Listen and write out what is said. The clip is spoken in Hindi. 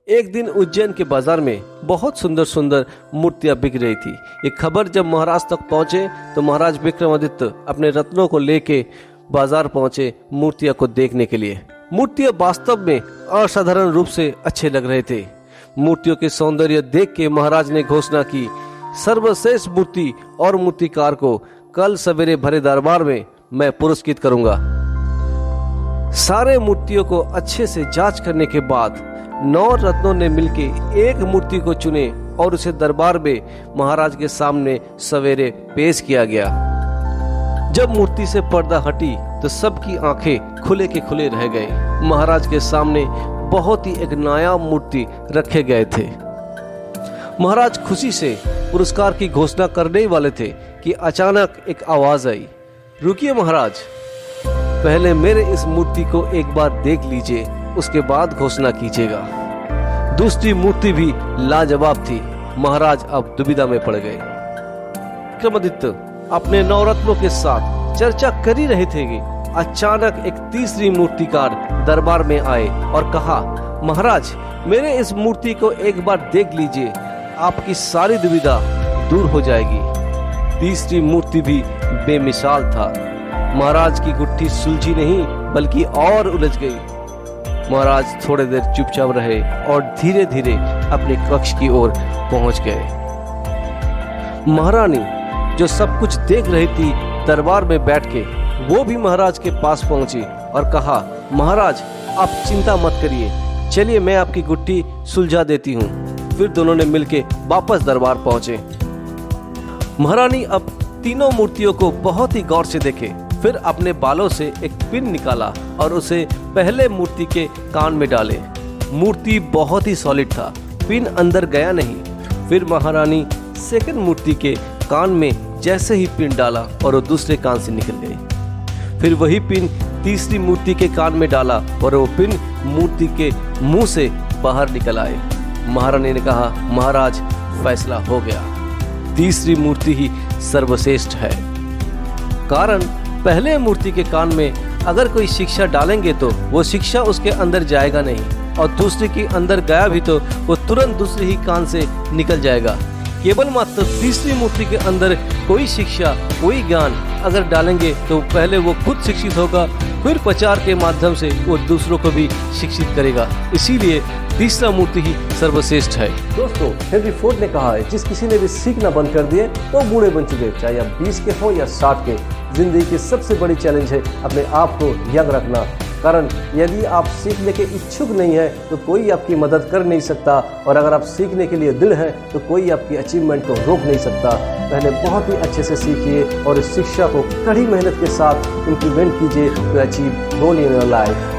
एक दिन उज्जैन के बाजार में बहुत सुंदर सुंदर मूर्तियां बिक रही थी। ये खबर जब महाराज तक पहुंचे तो महाराज विक्रमादित्य अपने रत्नों को लेके बाजार पहुंचे मूर्तियां को देखने के लिए। मूर्तियां वास्तव में असाधारण रूप से अच्छे लग रहे थे। मूर्तियों के सौंदर्य देख के महाराज ने घोषणा की, सर्वश्रेष्ठ मूर्ति और मूर्तिकार को कल सवेरे भरे दरबार में मैं पुरस्कृत करूंगा। सारे मूर्तियों को अच्छे से जांच करने के बाद 9 रत्नों ने मिलके एक मूर्ति को चुने और उसे दरबार में महाराज के सामने सवेरे पेश किया गया। जब मूर्ति से पर्दा हटी तो सबकी आंखें खुले के खुले रह गए। महाराज के सामने बहुत ही एक नायाब मूर्ति रखे गए थे। महाराज खुशी से पुरस्कार की घोषणा करने ही वाले थे कि अचानक एक आवाज आई, रुकिए महाराज, पहले मेरे इस मूर्ति को एक बार देख लीजिए, उसके बाद घोषणा कीजिएगा। दूसरी मूर्ति भी लाजवाब थी। महाराज अब दुविधा में पड़ गए। विक्रमादित्य अपने नवरत्नों के साथ चर्चा कर ही रहे थे कि अचानक एक तीसरी मूर्तिकार दरबार में आए और कहा, महाराज मेरे इस मूर्ति को एक बार देख लीजिए, आपकी सारी दुविधा दूर हो जाएगी। तीसरी मूर्ति भी बेमिसाल था। महाराज की गुत्थी सुलझी नहीं बल्कि और उलझ गई। महाराज थोड़ी देर चुपचाप रहे और धीरे धीरे अपने कक्ष की ओर पहुंच गए। महारानी जो सब कुछ देख रही थी दरबार में बैठ के, वो भी महाराज के पास पहुंची और कहा, महाराज आप चिंता मत करिए, चलिए मैं आपकी गुत्थी सुलझा देती हूँ। फिर दोनों ने मिलके वापस दरबार पहुंचे। महारानी अब तीनों मूर्तियों को बहुत ही गौर से देखे, फिर अपने बालों से एक पिन निकाला और उसे पहले मूर्ति के कान में डाले। मूर्ति बहुत ही सॉलिड था, पिन अंदर गया नहीं। फिर महारानी सेकंड मूर्ति के कान में जैसे ही पिन डाला और वो दूसरे कान से निकल गई। फिर वही पिन तीसरी मूर्ति के कान में डाला और वो पिन मूर्ति के मुंह से बाहर निकल आए। महारानी ने कहा, महाराज फैसला हो गया, तीसरी मूर्ति ही सर्वश्रेष्ठ है। कारण पहले मूर्ति के कान में अगर कोई शिक्षा डालेंगे तो वो शिक्षा उसके अंदर जाएगा नहीं, और दूसरी के अंदर गया भी तो वो तुरंत दूसरी ही कान से निकल जाएगा। केवल मात्र तीसरी मूर्ति के अंदर कोई शिक्षा, कोई ज्ञान अगर डालेंगे तो पहले वो खुद शिक्षित होगा, फिर प्रचार के माध्यम से वो दूसरों को भी शिक्षित करेगा। इसीलिए तीसरा मूर्ति ही सर्वश्रेष्ठ है। दोस्तों, हेनरी फोर्ड ने कहा है, जिस किसी ने भी सीखना बंद कर दिए तो बूढ़े बन चुके, चाहे आप 20 के हो या 60 के। जिंदगी की सबसे बड़ी चैलेंज है अपने आप को यंग रखना। कारण यदि आप सीखने के इच्छुक नहीं है तो कोई आपकी मदद कर नहीं सकता, और अगर आप सीखने के लिए दृढ़ हैं तो कोई आपकी अचीवमेंट को रोक नहीं सकता। पहले बहुत ही अच्छे से सीखिए और इस शिक्षा को कड़ी मेहनत के साथ इम्प्लीमेंट कीजिए to achieve goal in your life.